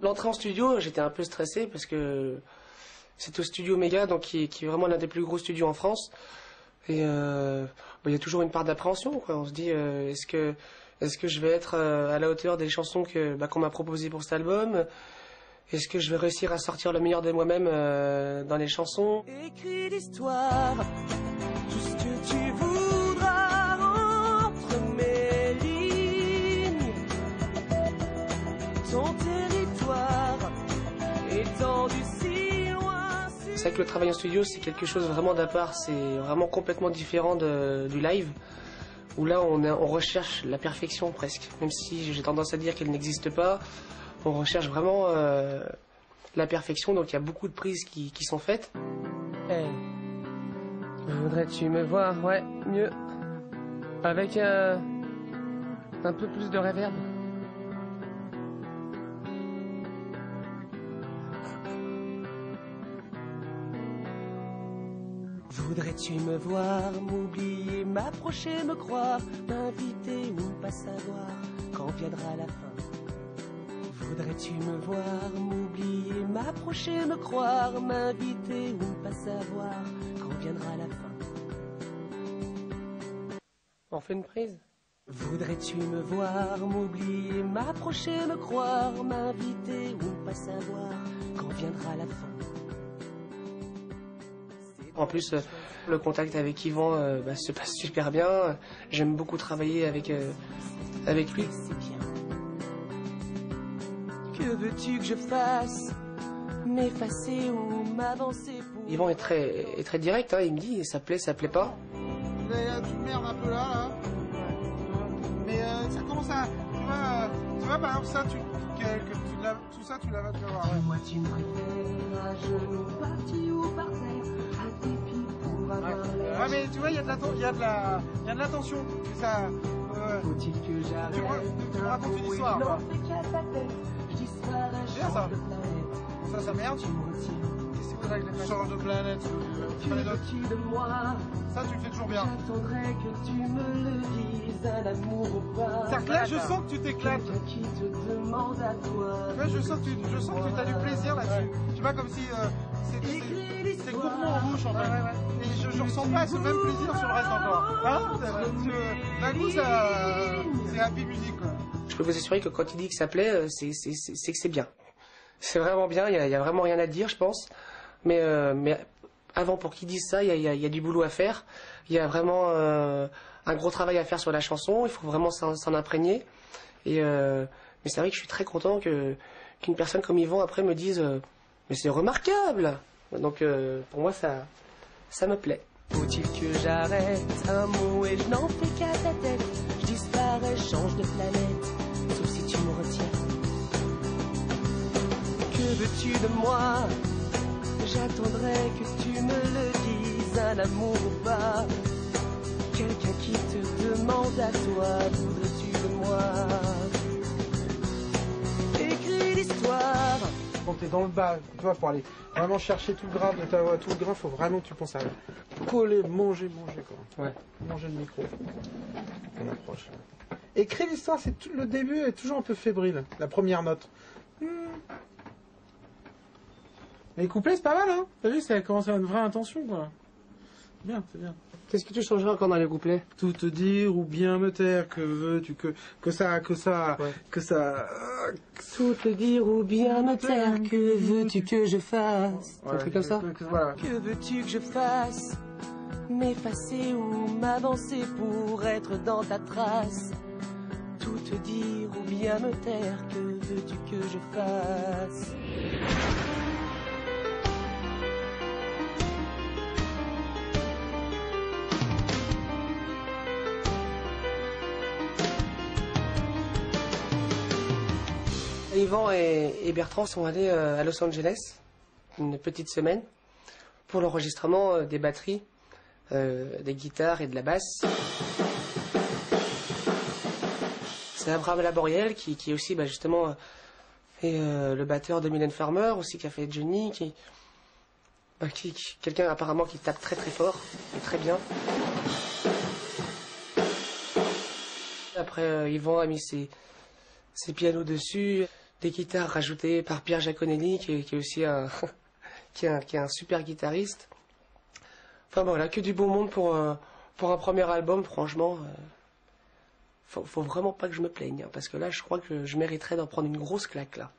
L'entrée en studio, j'étais un peu stressé parce que c'est au studio Méga, donc qui est vraiment l'un des plus gros studios en France. Et il y a toujours une part d'appréhension, quoi. On se dit, est-ce que je vais être à la hauteur des chansons qu'on m'a proposées pour cet album? Est-ce que je vais réussir à sortir le meilleur de moi-même dans les chansons? Écris l'histoire, tout ce que tu voudras entre mes lignes. Ton territoire étendu si loin. C'est vrai que le travail en studio, c'est quelque chose vraiment d'à part. C'est vraiment complètement différent du live, où là on recherche la perfection presque. Même si j'ai tendance à dire qu'elle n'existe pas, on recherche vraiment la perfection. Donc il y a beaucoup de prises qui sont faites. Hey. Voudrais-tu me voir, ouais, mieux, avec un peu plus de reverb. Voudrais-tu me voir, m'oublier, m'approcher, me croire, m'inviter ou pas savoir quand viendra la fin? Voudrais-tu me voir, m'oublier, m'approcher, me croire, m'inviter ou pas savoir quand viendra la fin? On fait une prise. Voudrais-tu me voir, m'oublier, m'approcher, me croire, m'inviter ou pas savoir quand viendra la fin? En plus, le contact avec Yvan se passe super bien. J'aime beaucoup travailler avec lui. C'est bien. Que veux-tu que je fasse? M'effacer ou m'avancer pour... Yvan est très direct, hein. Il me dit ça plaît pas. Tu te merdes un peu là. Mais ça commence à... Tu vois par exemple ça, tout ça tu l'as déjà voir. Moi tu me préfères à genoux, parti ou par terre, à tes pieds pour avoir l'air. Ouais mais tu vois, il y a de l'attention. C'est ça. Faut-il que j'arrête? Tu me racontes une histoire, quoi. Je disparais, Bien, ça. change de planète. Ça merde. Tu me retiens. Qu'est-ce que tu voudrais que je change de planète? Tu veux-tu de moi? Ça tu le fais toujours bien. J'attendrai que tu me le dises, un amour ou pas. C'est-à-dire que là je sens que tu t'éclates. Quelqu'un qui te demande à toi. Ouais, je sens que tu as du plaisir là-dessus. Tu vois, comme si c'est gourmand en bouche en fait. Et je ressens pas ce même plaisir sur le reste encore. Hein? D'un coup, c'est happy music, quoi. Je peux vous assurer que quand il dit que ça plaît, c'est que c'est bien. C'est vraiment bien, il y a vraiment rien à dire, je pense. Mais avant, pour qu'il dise ça, il y a du boulot à faire. Il y a vraiment un gros travail à faire sur la chanson. Il faut vraiment s'en imprégner. Mais c'est vrai que je suis très content qu'une personne comme Yvan après me dise mais c'est remarquable. Donc pour moi ça me plaît. Faut-il que j'arrête un mot et je n'en fais qu'à ta tête? Je disparais, change de planète, sauf si tu me retiens. Que veux-tu de moi? J'attendrai que tu me le dises, un amour ou pas. Quelqu'un qui te demande à toi, voudrais-tu de moi? Écris l'histoire. Quand t'es dans le bas, tu vois, pour aller vraiment chercher tout le gras de ta voix, tout le gras, faut vraiment que tu penses à coller, manger, quoi. Ouais. Manger le micro. On approche. Écrire l'histoire, c'est tout le début est toujours un peu fébrile, la première note. Mais les couplets, c'est pas mal, hein. T'as vu, ça a commencé à une vraie intention, quoi. Bien, c'est bien. Qu'est-ce que tu changerais encore dans les couplets? Tout te dire ou bien me taire, que veux-tu que ça, Ouais. que ça... Tout te dire ou bien me taire, que veux-tu que je fasse? Un truc comme ça? Voilà. Que veux-tu que je fasse? M'effacer ou m'avancer pour être dans ta trace? Tout te dire ou bien me taire, que veux-tu que je fasse? Yvan et Bertrand sont allés à Los Angeles une petite semaine pour l'enregistrement des batteries, des guitares et de la basse. C'est Abraham Laboriel qui est aussi justement le batteur de Mylène Farmer, aussi qui a fait Johnny, quelqu'un apparemment qui tape très très fort et très bien. Après Yvan a mis ses pianos dessus. des guitares rajoutées par Pierre Giaconelli, qui est aussi un, qui est un super guitariste. Enfin voilà, que du beau monde pour un premier album, franchement. Faut vraiment pas que je me plaigne, hein, parce que là, je crois que je mériterais d'en prendre une grosse claque, là.